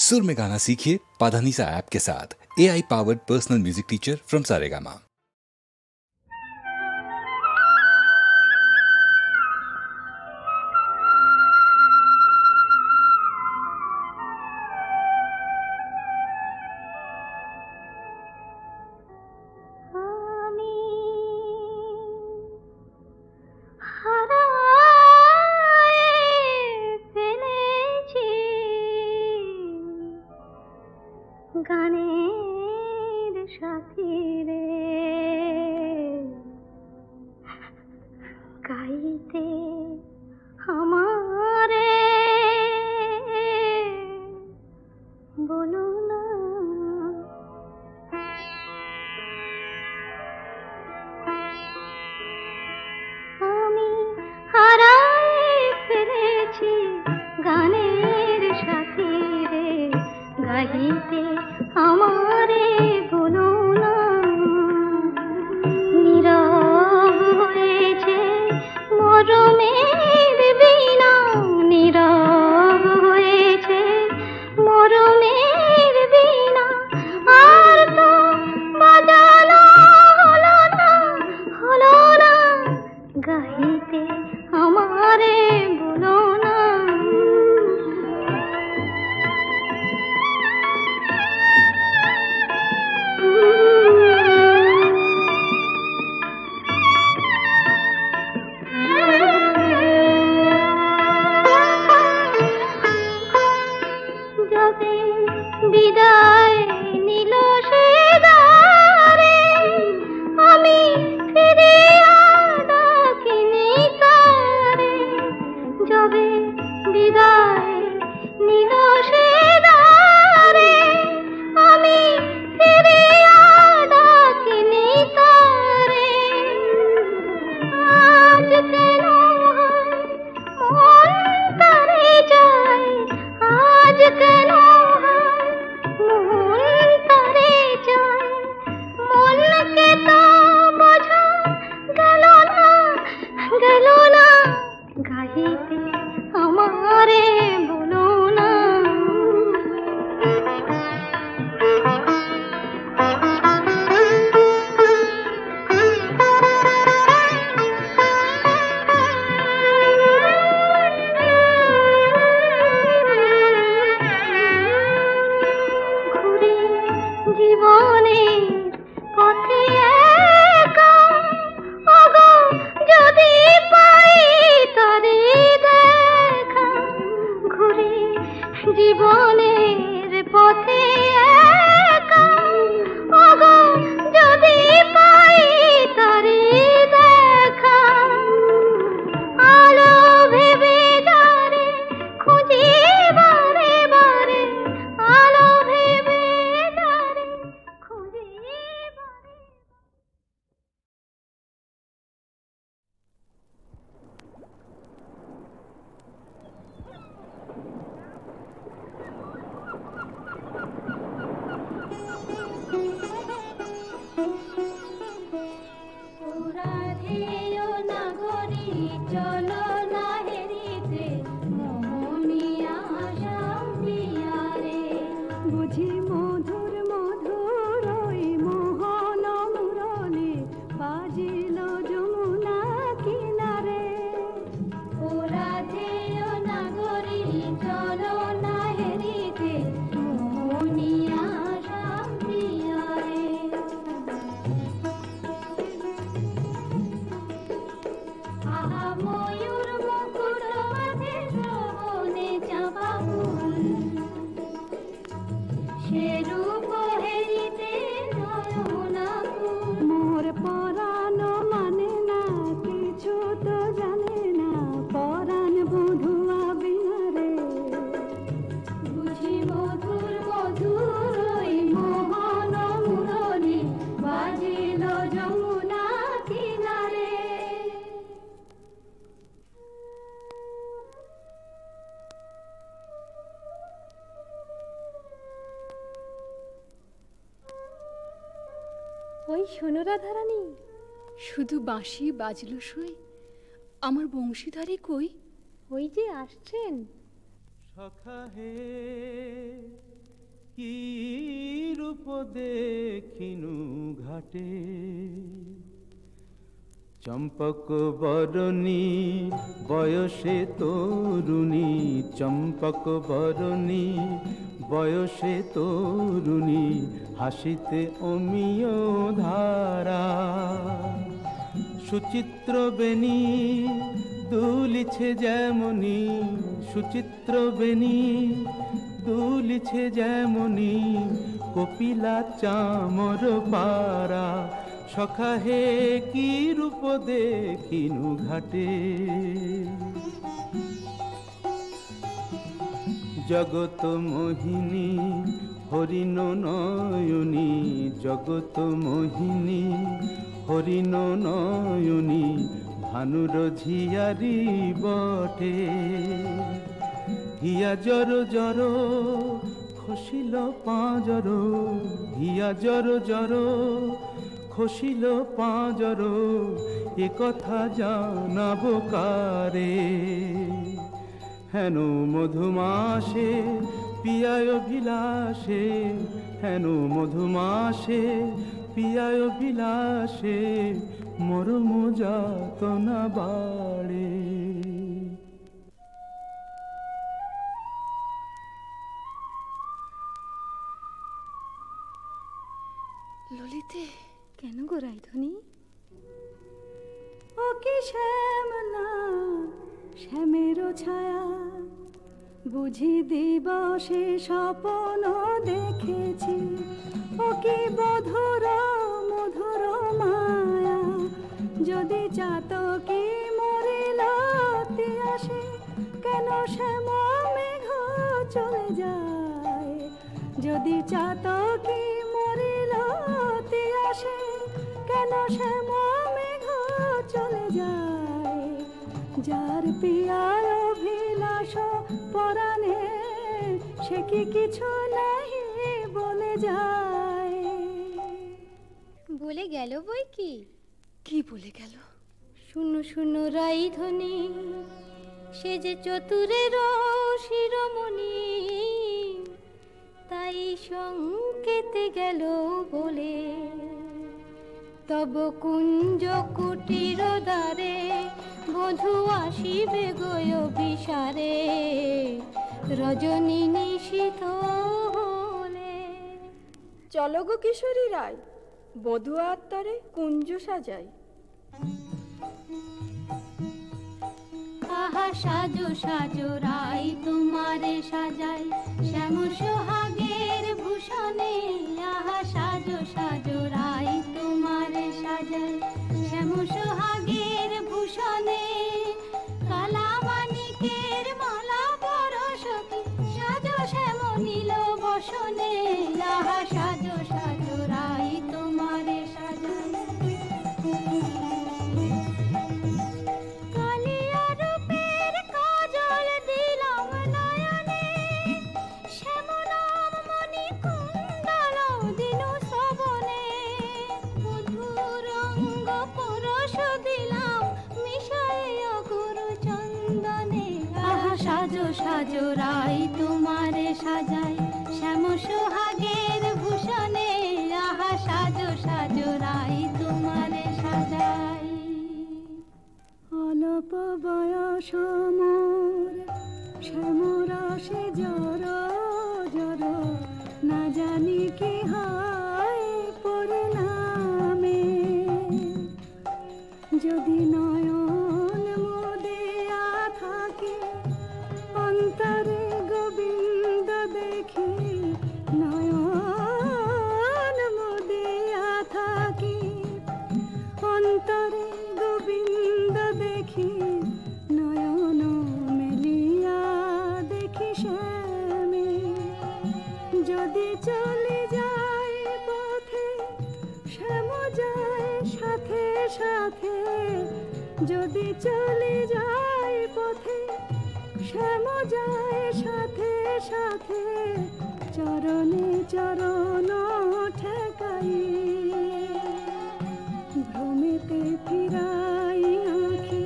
सुर में गाना सीखिए पाधानीसा ऐप के साथ। AI powered personal music teacher from Saregama. গানের সাথী রে গাইতে আমারে বলো না, আমি হারায় ফেলেছি গানের সাথী রে গাইতে আমারে বলো না। নীরব হয়েছে মরমের বীণা, নীরব হয়েছে মরমের বীণা, আর তো বাজানো হলো না, হলো না, গাইতে আমারে বলো না। যবে বিদায় নিল সে দ্বারে, আমি ফিরিয়া ডাকিনি তারে। যবে বিদায় নিল সে দ্বারে, আমি ফিরিয়া ডাকিনি তারে। আজ কেন মন তারে যায়, আজ কেন মন তারে যায়, মনকে তো বোঝা গেল না, গেল না, গাইতে আমারে বলো না। ঘুরে জীবনের পথে একা, ওগো যদি পাই তারে দেখা। ঘুরে জীবনের পথে একা, ওগো যদি পাই তারে দেখা। আলো ভেবে যারে খুঁজি বারে বারে, আলো ভেবে যারে খুঁজি বারে। রাধেয় নাগরী চলো না হেরিতে, মোহনিয়া শান্তিয়ারে। বুঝি মধুর মধুর ওই মোহন মুরলি বাজিল যমুনা কিনারে। ও রাধেয় নাগরী চলো না হেরিতে, মোহনিয়া শান্তিয়ারে। আহা ময়ূর মুকুট মাথে শোভনে চাঁপা ফুল, সে রূপ হেরিতে নয়না ফুল। মোর পরাণ মানে না কিছু তো জানে না, পরাণ বধুয়া বিনারে। বুঝি মধুর মধুর ওই মোহন মুরলি বাজিল যমুনা কিনারে। ওই শোনো রাধারানী, শুধু বাঁশি বাজলো সই, আমার বংশীধারী কই? ওই যে আসছেন। সখা হে দেখিনু ঘাটে চম্পক বরণী বয়সে তরুণী চম্পক বরণী বয়সে তরুণী হাসিতে অমিয় ধারা সুচিত্র বেণী দুলিছে যেমনি সুচিত্র বেণী দুলিছে যেমনি কপিলা চামর পারা সখা হে কি রূপ দেখিনু ঘাটে জগত মোহিনী হরিণ নয়নী জগত মোহিনী হরিণ নয়নী ভানুর ঝিয়ারি বটে হিয়া জর জর খসিল পাঁজর হিয়া জর জর খসিল পাঁজর এ কথা জানাব কারে হেন মধুমাসে পিয়ায় বিলাসে হেন মধুমাসে পিয়ায় বিলাসে মরম যাতনা বাড়ে ললিতে কেন গো রাইধনী? ও কি শ্যামলা শ্যামেরও ছায়া বুঝি দিবসে স্বপ্ন দেখেছি ও কি মধুর মধুর মায়া যদি চাতকি মরিল আসে কেন শ্যাম মেঘ চলে যায় যদি চাতকি মরিল আসে কেন শ্যাম মেঘ চলে যায় যার পিয়ার অভিলাষ পরাণে সে কি কিছু নাহি বলে যায় বলে গেল বই কি কি বলে গেল? শূন্য শূন্য রাইধনী সে যে চতুরের শিরোমণি তাই সংকেতে গেল বলে তব কুঞ্জ কুটির দ্বারে বধূ আসিবে গয় বিসারে রজনী নিশীথ হলে। চলো গো কিশোরী রায়, বধূ আত্মারে কুঞ্জ সাজাই। আহা সাজো সাজো রাই তোমারে সাজাই শ্যাম সোহাগের ভূষণে। আহা সাজো সাজো রাই তোমারে সাজাই শ্যাম সোহাগের ভূষণে। কালা মানিকের মালা পরশতি সাজো শ্যাম নীল বসনে। আহা সাজো সাজো রাই তোমারে সাজাই। সাজো সাজো রাই তোমারে সাজাই শ্যাম সোহাগের ভূষণে। আহা সাজো সাজো রাই তোমারে সাজাই। অল্প বয়স মোর শ্যামরসে জর জর না জানি কি হয় পরিণামে। যদি নয়ন মোদিয়া থাকে অন্তরে গোবিন্দ দেখি। নয়ন মোদিয়া থাকি অন্তরে গোবিন্দ দেখি। নয়ন মেলিয়া দেখি শ্যামে। যদি চলে যায় পথে শ্যাম যায় সাথে সাথে। যদি চলে যায় পথে শ্যাম যায় সাথে সাথে। চরণে চরণ ঠেকাই ভ্রমেতে ফিরাই আঁখি।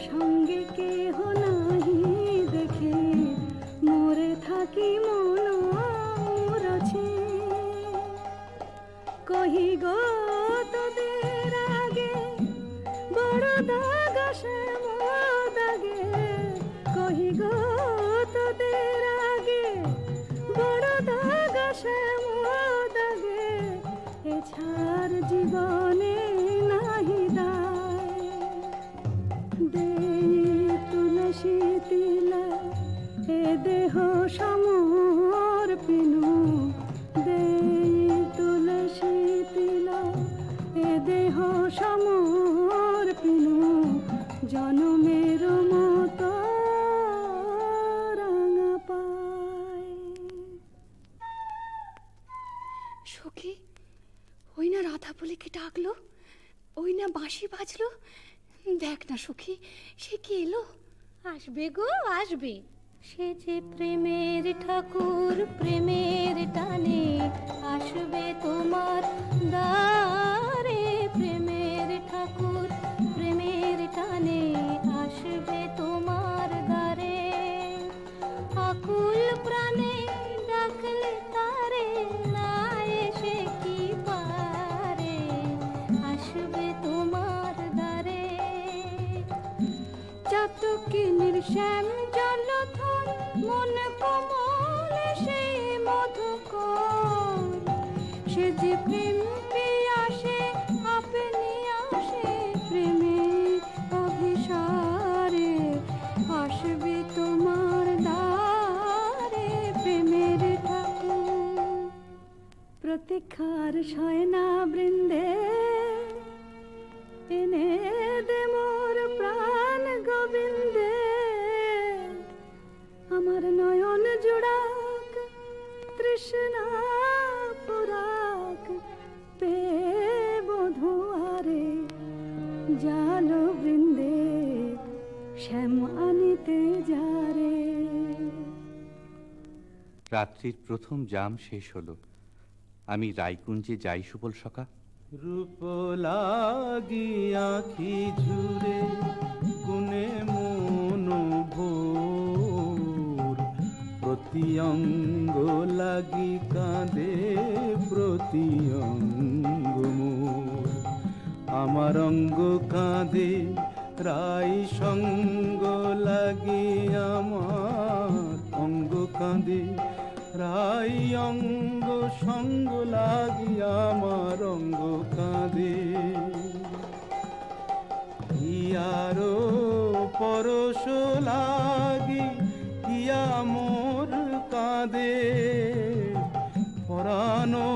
সঙ্গে কেহ নাহি দেখে মোরে থাকি মন মুরছে। জীবনে নাহি দায় দেই তুলসী তিলা এ দেহ সমর পিনু দেই তুলসী তিলা এ দেহ সমর পিনু জনমের মতো রাঙা পায়। সখী, ওই না রাধা বলে কে ডাকলো, ওই না বাঁশি বাজলো, দেখ না সখী সে কি এলো। আসবে গো আসবে, সে যে প্রেমের ঠাকুর প্রেমের টানে আসবে তোমার দ্বারে। প্রেমের ঠাকুর প্রেমের টানে আসবে তোমার দ্বারে। আকুল প্রাণে ডাকলে তারে না এসে কি পারে, আসবে তোমার দ্বারে। চাতকিনীর শ্যাম জলধর মন কোমল সেই মধুকর, সে যে প্রেম পিয়াসে আপনি আসে প্রেমে অভিসারে। আসবে তোমার দ্বারে প্রেমের ঠাকুর। প্রতীক্ষার শয়না বৃন্দে এনে দে মোর প্রাণ গোবিন্দে। আমার নয়ন জুড়াক তৃষ্ণা পুরাক পে বধুয়ারে। জাল বৃন্দে শ্যাম আনিতে যারে। রাত্রির প্রথম জাম শেষ হলো। আমি রায়কুঞ্জে যাই সুবল সখা। রূপ লাগি আখি ঝুরে গুনে মন ভোর। প্রতি অঙ্গ লাগি কাঁদে প্রতি অঙ্গ মোর। আমার অঙ্গ কাঁদে রাই সঙ্গ লাগি আমার অঙ্গ কাঁদে। রাই অঙ্গ সঙ্গ লাগি আমার অঙ্গ কাঁদে। হিয়ারো পরশ লাগি হিয়া মোর কাঁদে। পরানো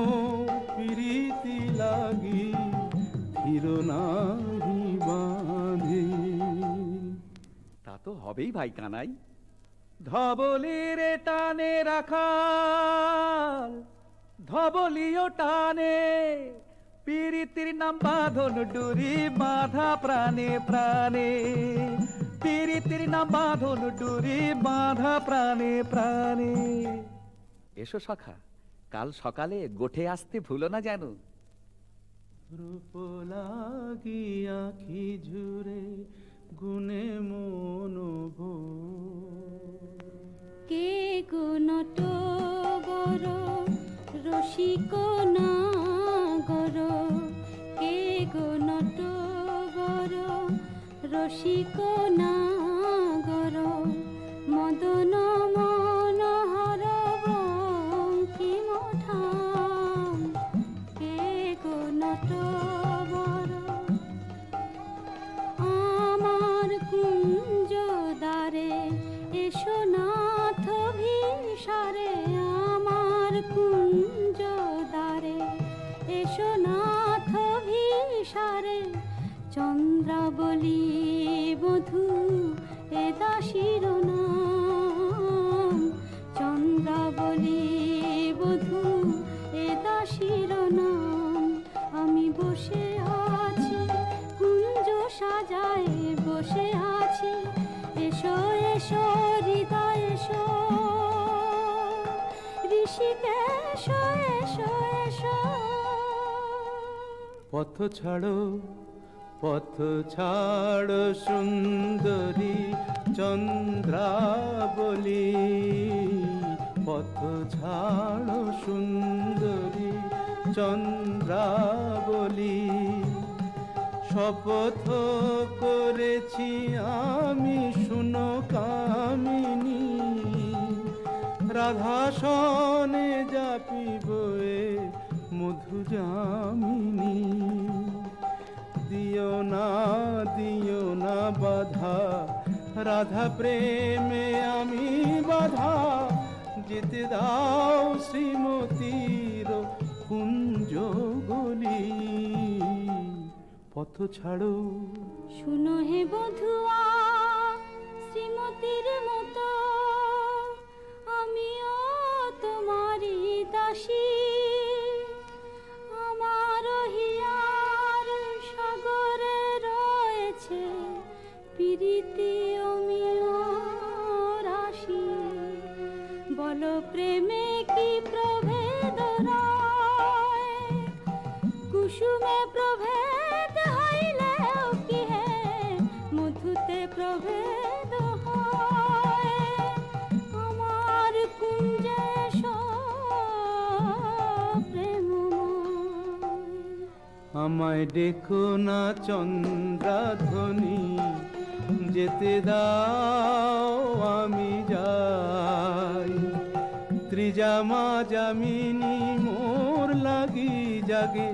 প্রীতি লাগি ধীর নাহি বাঁধে। তা তো হবেই ভাই কানাই। ধবলির টানে রাখাল ধবলিও টানে। পীড়িতির নাম বাঁধন ডুরি বাঁধা প্রাণে প্রাণে। পীড়িতির নাম বাঁধন ডুরি বাঁধা প্রাণে প্রাণে। এসো সখা, কাল সকালে গোঠে আসতে ভুলো না যেন। রূপ লাগি আখি ঝুরে গুনে মন ভোর। কে গো নটবর রসিক নাগর। কে গো নটবর রসিক নাগর। মদন মনোহর বঙ্কিম ঠাম। কে গো নটবর আমার কুঞ্জ দ্বারে এসো নাথ ভিসারে। আমার কুঞ্জ দ্বারে এসো নাথ ভিসারে। চন্দ্রাবলী বধূ এ দাসীর নাম। চন্দ্রাবলী বধূ এ দাসীর নাম। আমি বসে আছি কুঞ্জ সাজায় বসে আছি। এসো এসো হৃদয় এসো ঋষিকেশ এসো এসো। পথ ছাড়ো পথ ছাড়ো সুন্দরী চন্দ্রাবলী। পথ ছাড়ো সুন্দরী চন্দ্রাবলী। শপথ করেছি আমি শুনো কামিনী। রাধা সনে যাপিব মধু যামিনী। দিও না বাধা, রাধা প্রেমে আমি বাধা। যেতে দাও শ্রীমতীর কুঞ্জ গলি। পথ ছাড়ো শুনো হে বধুয়া, শ্রীমতীর মতো আমিও তোমারই দাসী। আমার হিয়ার সাগরে রয়েছে প্রীতি অমিয় রাশি। বলো প্রেমে কি প্রভেদ রয়, কুসুমে প্রভেদ হইলেও কি হে মধুতে প্রভেদ হয়। আমার কুঞ্জে প্রেমময়। আমায় ডেকো না চন্দ্রাধ্বনি, যেতে দাও আমি যাই। ত্রিজামা যামিনী মোর লাগি জাগে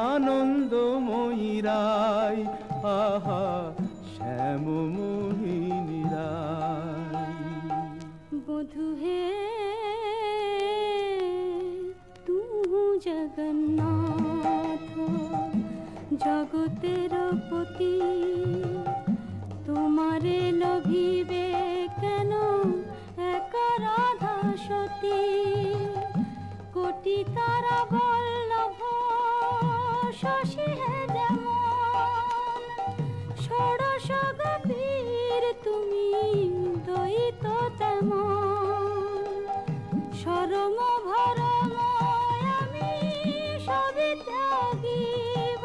আনন্দময়ী রাই। আহা শ্যাম মোহিনী রাই। বধু হে তু জগন্নাথ জগতের পতি। তোমারে লভিবে কেন এক রাধা সতী। কোটি তারা বল্লভ শশী হে যেমন, ষোড়শ গোপীর তুমি দ্বৈত তেমন। শরম ভরম আমি সবই ত্যাগিব,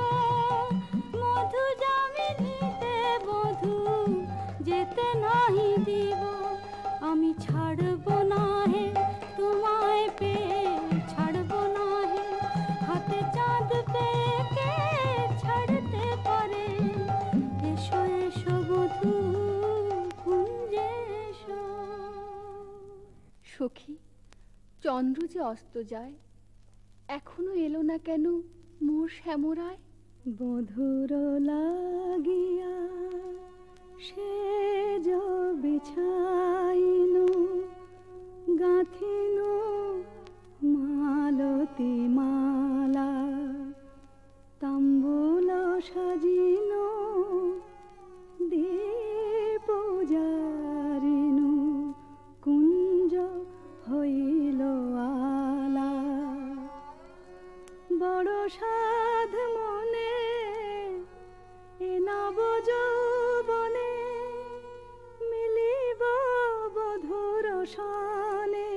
মধু যামিনীতে বধূ যেতে নাহি দিব। আমি ছাড়ব না হে তোমায় পেয়ে, ছাড়ব না হে হাতে চাঁদ পেয়ে। কে ছাড়তে পারে? এসো এসো বধূ কুঞ্জে এসো। সখী, চন্দ্র যে অস্ত যায়, এখনো এলো না কেন মোর শ্যামরায়? বধুর লাগিয়া সেজ বিছাইনু, গাঁথিনু মালতী মালা। তাম্বুল সাজিনু, দীপ জারিনু, কুঞ্জ হইল আলা। বড় সাধ মনে এ নব যৌবনে, মিলিব বধুর সনে।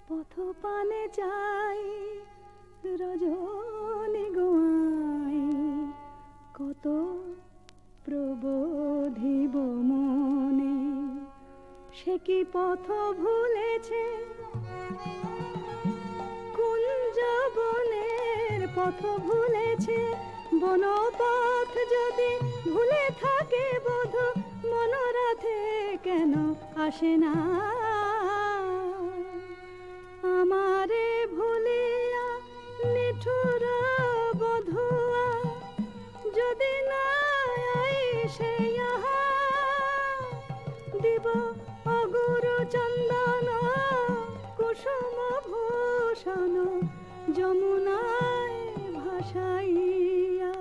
পথ পানে চাই রজনী গোয়াই, কত প্রবোধিব মনে। সে কি পথ ভুলেছে কুঞ্জ বনের পথ ভুলেছে। বনপথ যদি ভুলে থাকে বধূ, মনোরথে কেন আসে না? আমারে ভুলিয়া নিঠুর বধুয়া, যদি না আইসে ইহা দিব অগুরু চন্দন কুসুম ভূষণ যমুনায় ভাসাইয়া।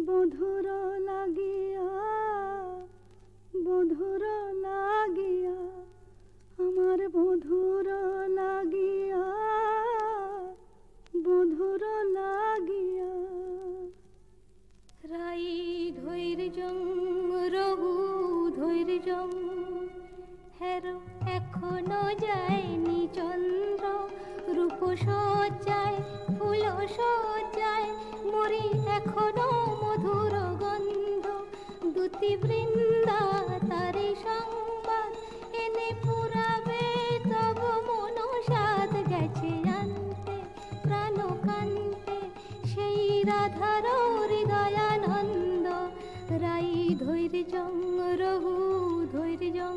বধুর লাগিয়া, বধুর লাগিয়া, আমার বধুর লাগিয়া, বধুর লাগিয়া। রাই ধৈর্যং রঘু ধৈর্যং, হেরো এখনো যায়নি চন্দ্র। রূপ সজ্জায় ফুল সজ্জায় মরি এখনো মধুর গন্ধ। দুতি বৃন্দা তারি সংবাদ এনে পুরাবে, তব মনসাদ গেছে আনতে প্রাণ কান্তে। সেই রাধার হৃদয়ানন্দ, রাই ধৈর্যং রঘু ধৈর্যং।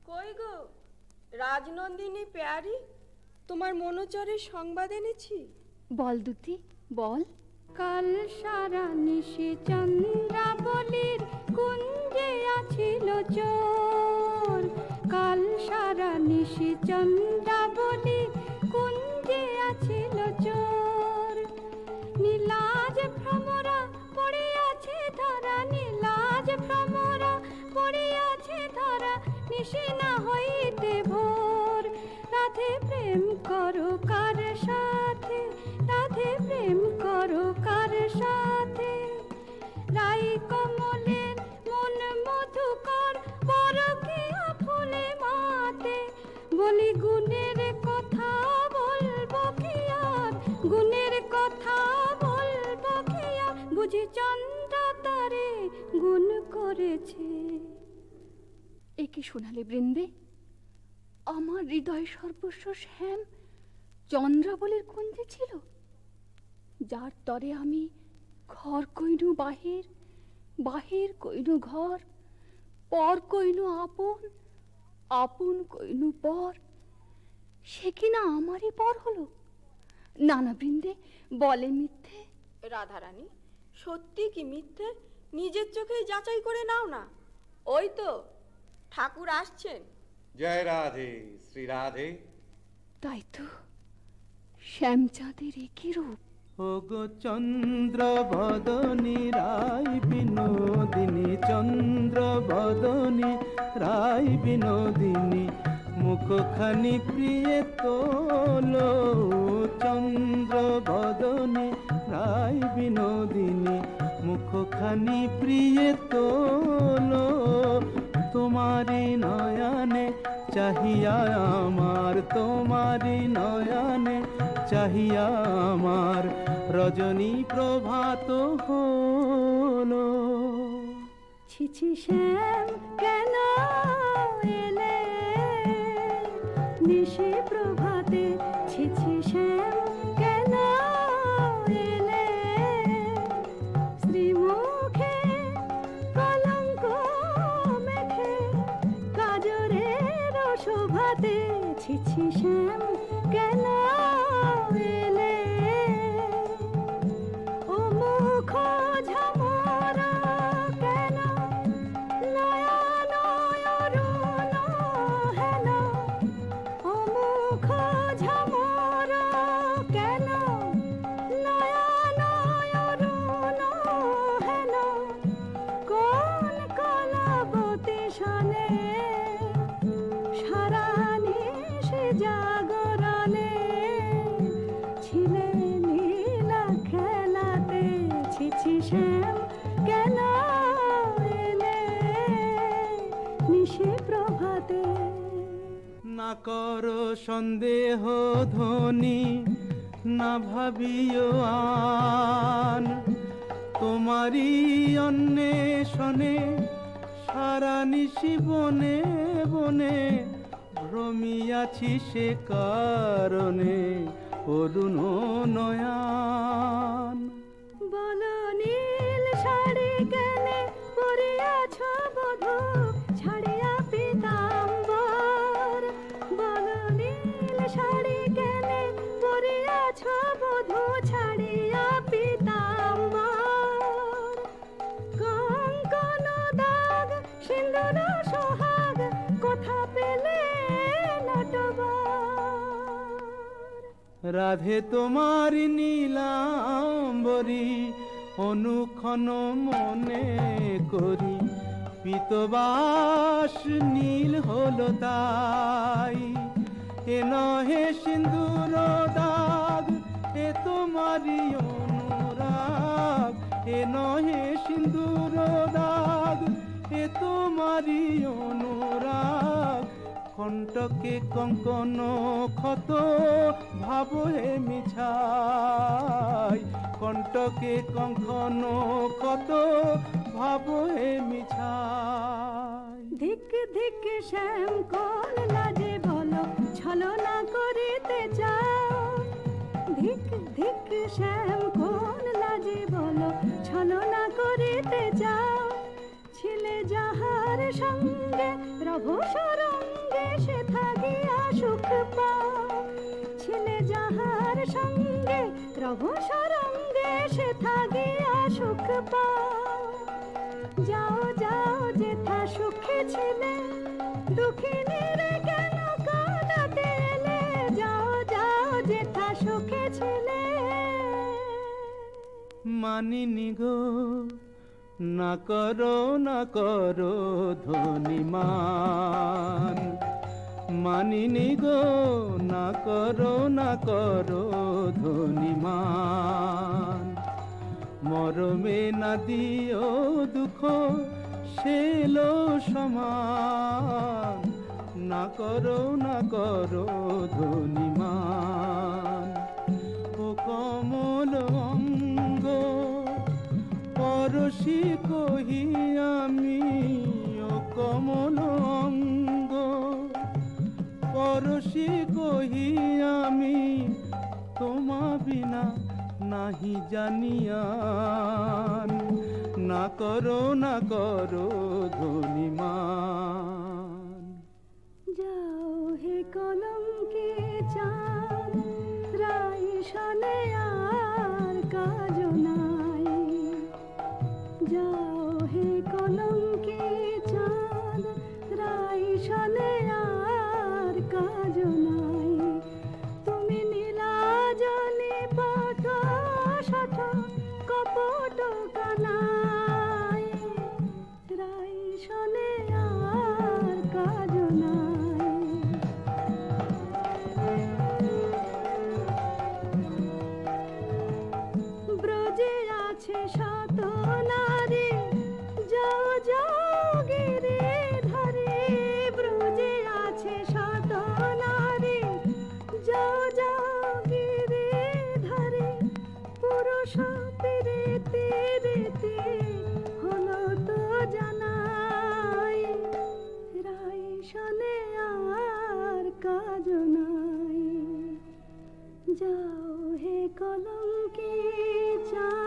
কই গো রাজনন্দিনী প্যারি, তোমার মনোচরের সংবাদ এনেছি। বল দুতি বল। কাল সারা নিশি চন্দ্রাবলীর কুঞ্জে আছিল চোর, কাল সারা নিশি চন্দ্রাবলীর কুঞ্জে আছিল চোর। নীলাজ ভ্রমরা পড়িয়াছে ধরা, নীলাজ ভ্রমরা পড়িয়াছে ধরা, নিশি না হইতে ভোর। রাধে প্রেম করো কার সাথে, রাধে প্রেম করো কার সাথে। রাই কমলের মন মধুকর, পরকীয়া ফুলে মাতে। বলি গুণের কথা বলবো কি আর, গুণের কথা বলবো কি আর, বুঝি চন্দ্রা তারে গুণ করেছে। এ কি শোনালে বৃন্দে? আমার হৃদয় সর্বস্ব শ্যাম চন্দ্রাবলীর কুঞ্জে ছিল, যার তরে আমি ঘর কইনু বাহির, বাহির কইনু ঘর, পর কইনু আপন, আপন কইনু পর। সে কিনা আমারই পর হলো। নানা বৃন্দে বলে মিথ্যে। রাধারানী, সত্যি কি মিথ্যে নিজের চোখেই যাচাই করে নাও না। ওই তো ঠাকুর আসছেন। জয় রাধে শ্রী রাধে। তাই তো, শ্যামচাঁদের একই রূপ। ওগো চন্দ্র বদনী রায় বিনোদিনী, চন্দ্র বদনী রায় বিনোদিনী, মুখখানি প্রিয়ে তোলো। চন্দ্র বদনী রায় বিনোদিনী, মুখখানি প্রিয়ে তোলো। তোমারি নয়নে চাহিয়া আমার, তোমারি নয়নে চাহিয়া আমার, রজনী প্রভাত হলো। ছিছি শ্যাম কেন এলে নিশি প্রভাতে, ছিছি শ্যাম কেন এলে। শ্রীমুখে কলঙ্ক মেখে কাজরের শোভাতে, ছিছি শ্যাম কেন এলে। ও মুখ ঝামরা কেন, নয়ন অরুণ হেন। ও মুখ ঝামরা কেন, নয়ন অরুণ হেন। কোন কলাবতী শনে সারা নিশি জাগরণে, ছিলে নীলা খেলাতে। ছিছি শ্যাম কেন এলে নিশি প্রভাতে। না করো সন্দেহ ধ্বনি, না ভাবিও আন, তোমারই অন্বেষণে সারা নিশি বনে বনে ভ্রমিয়াছি সে কারণে অরুণ নয়ন। বল নীল শাড়ি কেনে পরিয়াছ বধূ, ছাড়িয়া পীতাম্বর। বল নীল শাড়ি কেনে পরিয়াছ বধূ, ছাড়িয়া পীতাম্বর। কঙ্কন দাগ সিন্দুর সোহাগ, কোথা পেলে নটবর। রাধে তোমার নীলাম্বরী অনুক্ষণ মনে করি, পীতবাস নীল হলো তাই। এ নহে সিন্দুর দাগ, এ তোমারই অনুরাগ। এ নহে সিন্দুর দাগ, এ তোমারই অনুরাগ। কণ্টকে কঙ্কন ক্ষত ভাব হে মিছাই, কণ্টকে কঙ্কন ক্ষত ভাব হে মিছাই। ধিক ধিক শ্যাম কোন লাজে বলো, ছলনা করিতে চাও। ধিক ধিক শ্যাম কোন লাজে বলো, ছলনা করিতে চাও। ছিলে যাহার সঙ্গে রভ সরঙ্গে, সে থাকিয়া সুখ পাও। সঙ্গে রভস রঙ্গে সেথা গিয়া সুখ পাও। যাও যাও যেথা সুখে ছিলে, দুঃখিনীর কেন কাঁদাতে এলে? যাও যাও যেথা সুখে ছিলে। মানিনি গো না করো ধনীমান, মানিনি গো না করো ধনীমান। মরমে না দিও দুঃখ সেলো সমান, না করো ধনীমান। ও কমল অঙ্গ পরশি কহি আমি, ও কমল অঙ্গ পরশি কহি আমি, তোমা বিনা নাহি জানিয়ান, না করো ধনীমান। যাও হে কলঙ্কে চাঁদ, রাই শনে আর কাজ নাই। যাও হে কলঙ্কে চাঁদ, রাই শনে আর কাজ নাই। তুমি নীলাজলি পট শঠ কপট কানাই, রাই শনে আর কাজ নাই। ব্রজে আছে শত নারী, যাও যাও গিরি ধরে। ব্রজে আছে শত নারী, যাও যাও গিরি ধরে। পুরুষ পিরিতি রীতি হলো তো জানাই, রাই শনে আর কাজ নাই। যাও হে কলঙ্কে চাঁদ।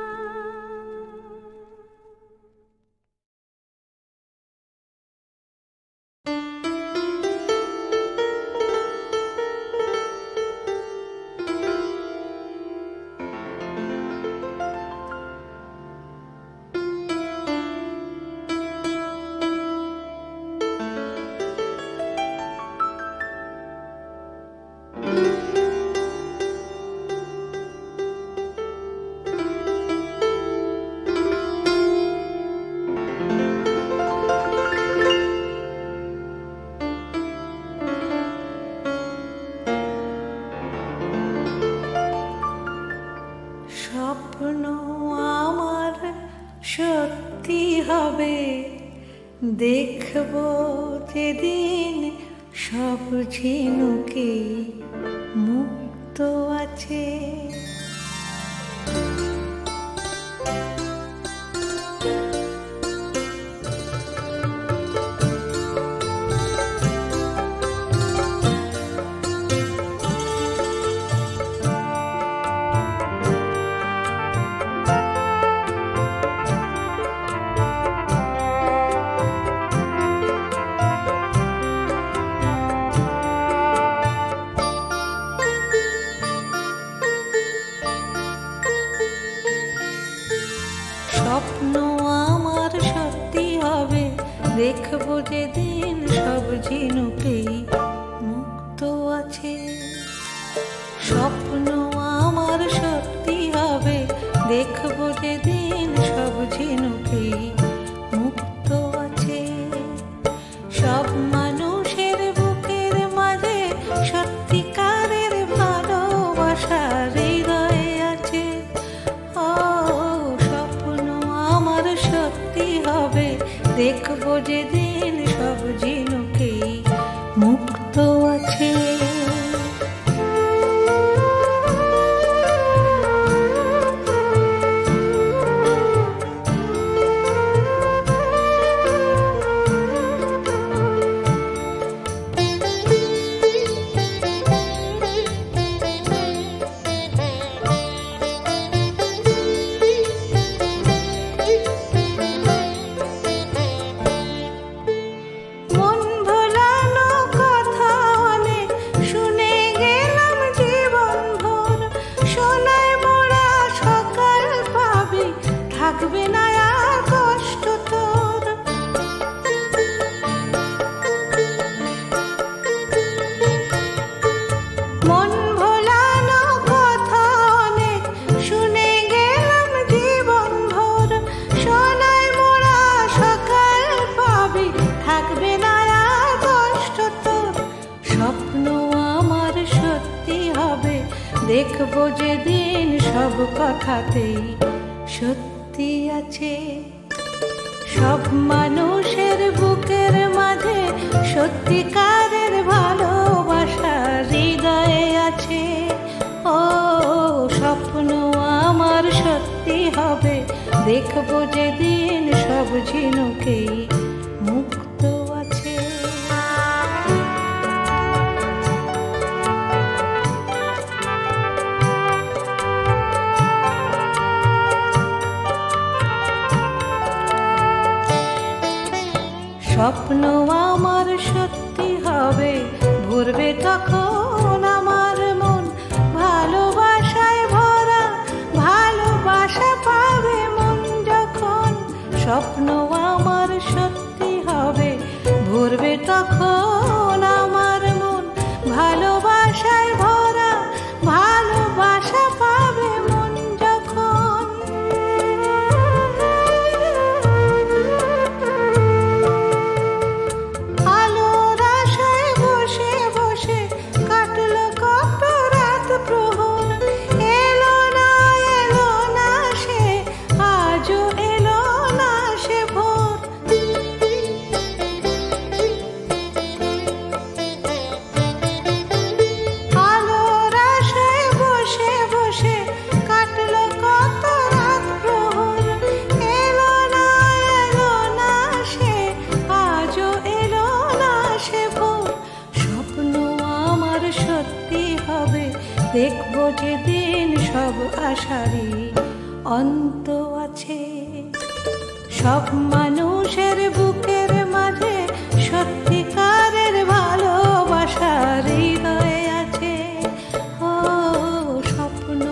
স্বপ্ন আমার সত্যি হবে, দেখবো যেদিন সব ঝিনুকে মুক্ত আছে। স্বপ্ন আমার সত্যি হবে, দেখবো যেদিন সব ঝিনুকেই মুক্ত আছে। স্বপ্ন আমার সত্যি হবে, দেখবো যেদিন সব ঝিনুকেই মুক্ত আছে। সব মানুষের বুকের মাঝে সত্যিকারের ভালোবাসার হৃদয়ে আছে। ও স্বপ্ন আমার সত্যি হবে, দেখবো যেদিন সব ঝিনুকেই মুক্ত আছে। সত্যি হবে, দেখবো যেদিন সব কথাতেই সত্যি আছে। সব মানুষের বুকের মাঝে সত্যিকারের ভালোবাসা হৃদয়ে আছে। ও স্বপ্ন আমার সত্যি হবে, দেখবো যেদিন সব ঝিনুকেই মুক্ত আছে। স্বপ্ন আমার সত্যি হবে, ভরবে তখন আমার মন ভালোবাসায় ভরা, ভালোবাসা পাবে মন যখন। স্বপ্ন আমার সত্যি হবে, ভরবে তখন আমার মন ভালোবাসায় ভরা, ভালোবাসা পাবে মন যখন। আলোর আশায় বসে বসে কাটলো কত রাত প্রহর, এলো না সে, আজও এলো না সে ভোর। আলোর আশায় বসে বসে কাটলো কত রাত প্রহর, এলো না সে, আজও এলো না সে ভোর। স্বপ্ন আমার সত্যি হবে, দেখবো যেদিন সব আশারই অন্ত আছে। সব মানুষের বুকের মাঝে সত্যিকারের ভালোবাসা হৃদয়ে আছে। ও স্বপ্ন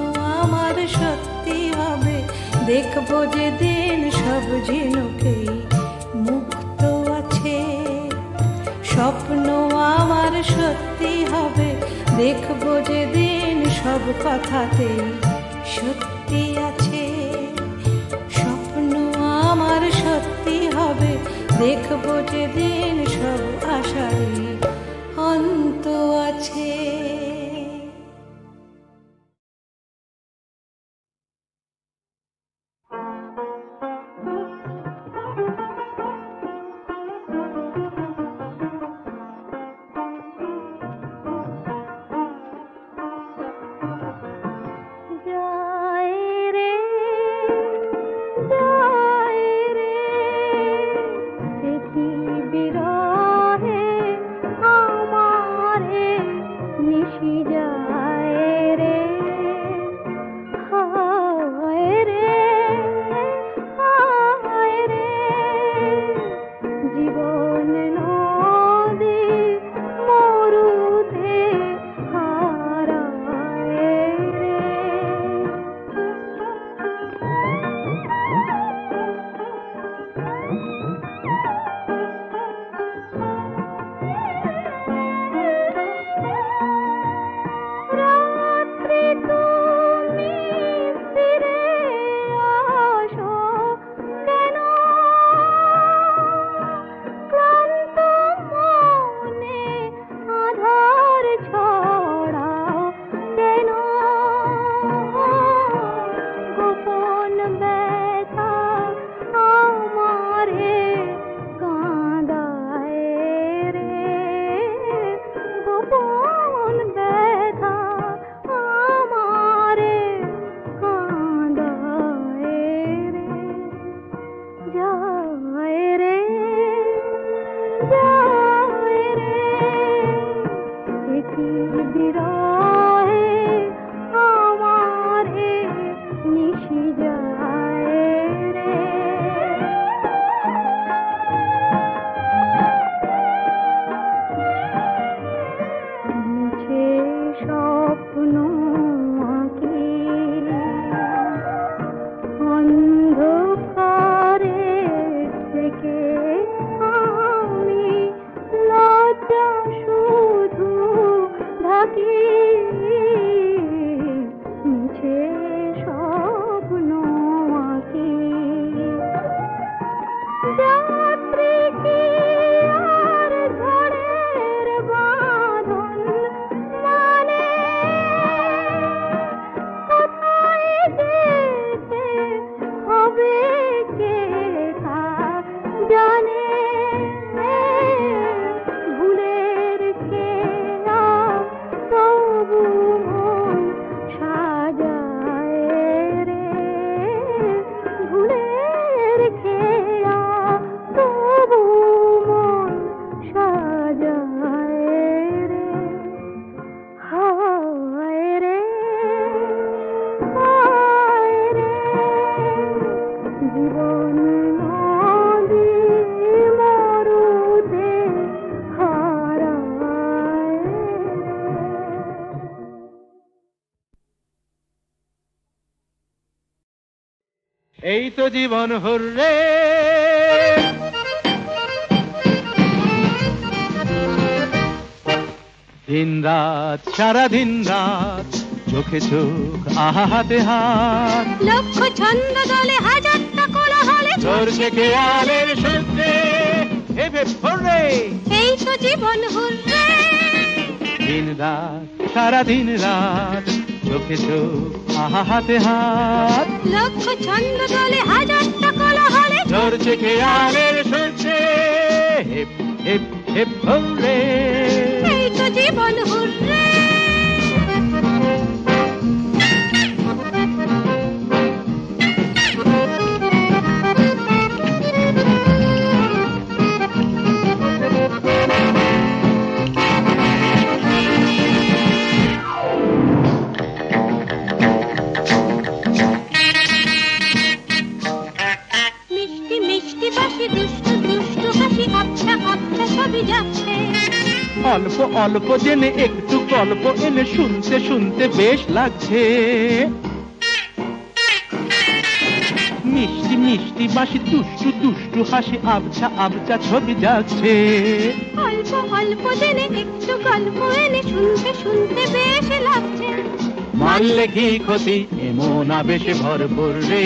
আমার সত্যি হবে, দেখবো যেদিন সব ঝিনুকেই মুক্ত আছে। স্বপ্ন আমার সত্যি হবে, দেখবো যেদিন সব কথাতেই সত্যি আছে। স্বপ্ন আমার সত্যি হবে, দেখবো যেদিন সব আশারই অন্ত আছে। এই তো জীবন হুররে দিন রাত সারা দিন রাত চোখে চোখ আহা হাতে হাত লক্ষ ছন্দ দলে হাজারটা কোলাহলে ঝরছে খেয়ালের সূত্রে হেবে হুররে এই তো জীবন হুররে দিন রাত সারা দিন রাত চোখে চোখ আহা হাতে হাত লক্ষ ছন্দ দলে হাজারটা কোলাহলে ঝরছে খেয়ালের সূত্রে হেপ হেপ হেপ হুররে এই তো জীবন হুররে অল্প অল্প জেনে একটু গল্প এনে শুনতে শুনতে বেশ লাগছে মিষ্টি মিষ্টি বাসি দুষ্টু দুষ্টু হাসি আবছা আবছা ছবি যাচ্ছে অল্প অল্প জেনে একটু গল্প এনে শুনতে শুনতে বেশ লাগছে মারলে কি ক্ষতি এমন আবেশে ভরপুর রে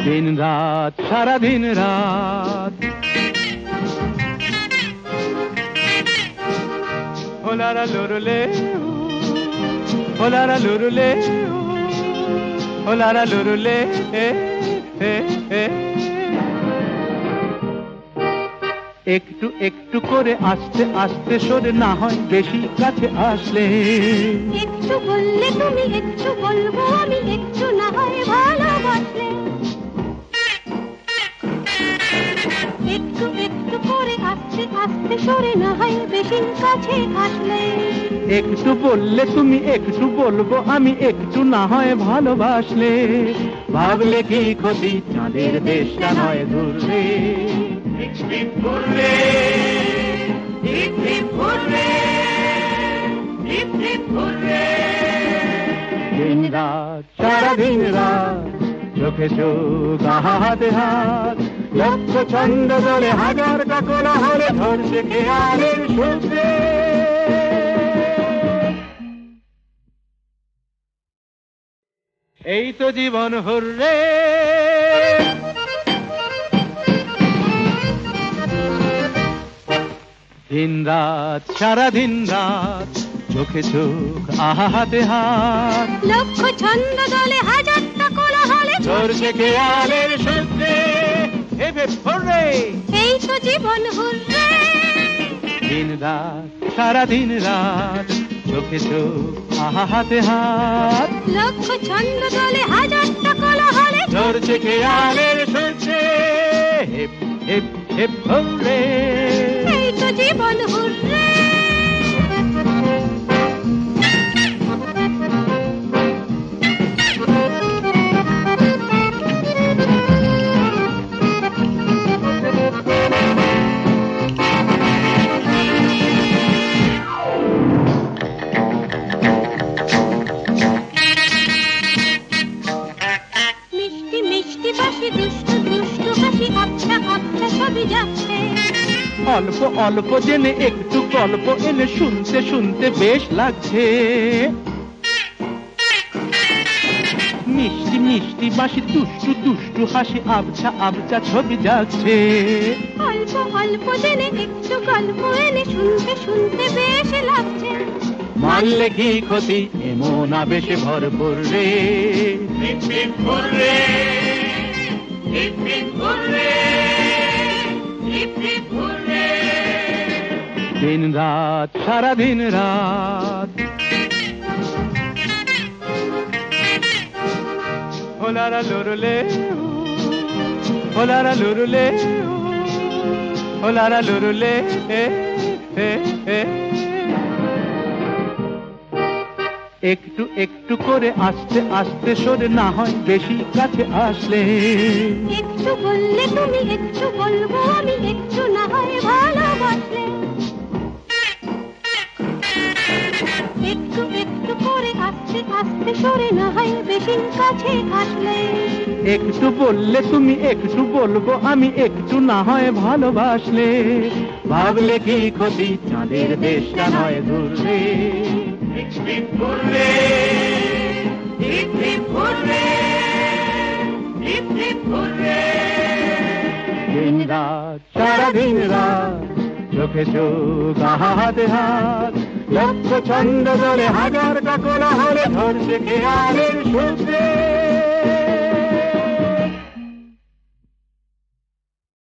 দিন রাত সারা দিন রাত হোলারা লুরুলে হোলারা লুরুলে হোলারা লুরুলে একটু একটু করে আস্তে আস্তে সরে না হয় বেশি কাছে আসলে একটু বললে তুমি একটু বলবো আমি একটু না হয় ভালোবাসলে একটু একটু করে আস্তে আস্তে সরে না হয় বেশি কাছে আসলে একটু বললে তুমি একটু বলবো আমি একটু না হয় ভালোবাসলে ভাবলে কি ক্ষতি চাঁদের দেশটা নয় দূরে দিন রাত সারা দিন রাত চোখে চোখ হাতে হাত লক্ষ ছন্দ দলে হাজারটা কোলাহলে ধরছে খেয়ালের সূত্রে এই তো জীবন হুররে দিন রাত সারা দিন রাত চোখে চোখ আহা হাতে হাত লক্ষ ছন্দ দলে হাজারটা কোলাহলে ঝরছে খেয়ালের সূত্রে হেবে হুররে এই তো জীবন হুররে দিন রাত সারা দিন রাত চোখে চোখ আহা হাতে হাত লক্ষ ছন্দ দলে হাজারটা কোলাহলে ঝরছে খেয়ালের সূত্রে হেপ হেপ হেপ হুররে এই তো জীবন হুররে মিষ্টি মিষ্টি বাসি দুষ্টু দুষ্টু হাসি আবছা আবছা ছবি যাচ্ছে অল্প অল্প জেনে একটু গল্প এনে শুনতে শুনতে বেশ লাগছে মিষ্টি মিষ্টি বাসি দুষ্টু দুষ্টু হাসি আবছা আবছা ছবি যাচ্ছে অল্প অল্প জেনে একটু গল্প এনে শুনতে শুনতে বেশ লাগছে মারলে কি ক্ষতি এমন আবেশে ভরপুর রে দিন রাত সারা দিন রাত হোলারা লুরুলে হোলারা লুরুলে হোলারা লুরুলে একটু একটু করে আস্তে আস্তে সরে না হয় বেশি কাছে আসলে একটু বললে তুমি একটু বলবো আমি একটু না হয় ভালোবাসলে আস্তে সরে না হয় বেশি কাছে আসলে। একটু বললে তুমি একটু বলবো আমি একটু না হয় ভালোবাসলে। ভাবলে কি ক্ষতি চাঁদের দেশটা নয় ঘুরলে। ঘুরলে দিন রাত সারাদিন রাত চোখে চোখ হাতে হাত লক্ষ ছন্দ ধরে হাজার কাকলা হলে ধরছে খেয়ালের সূত্রে।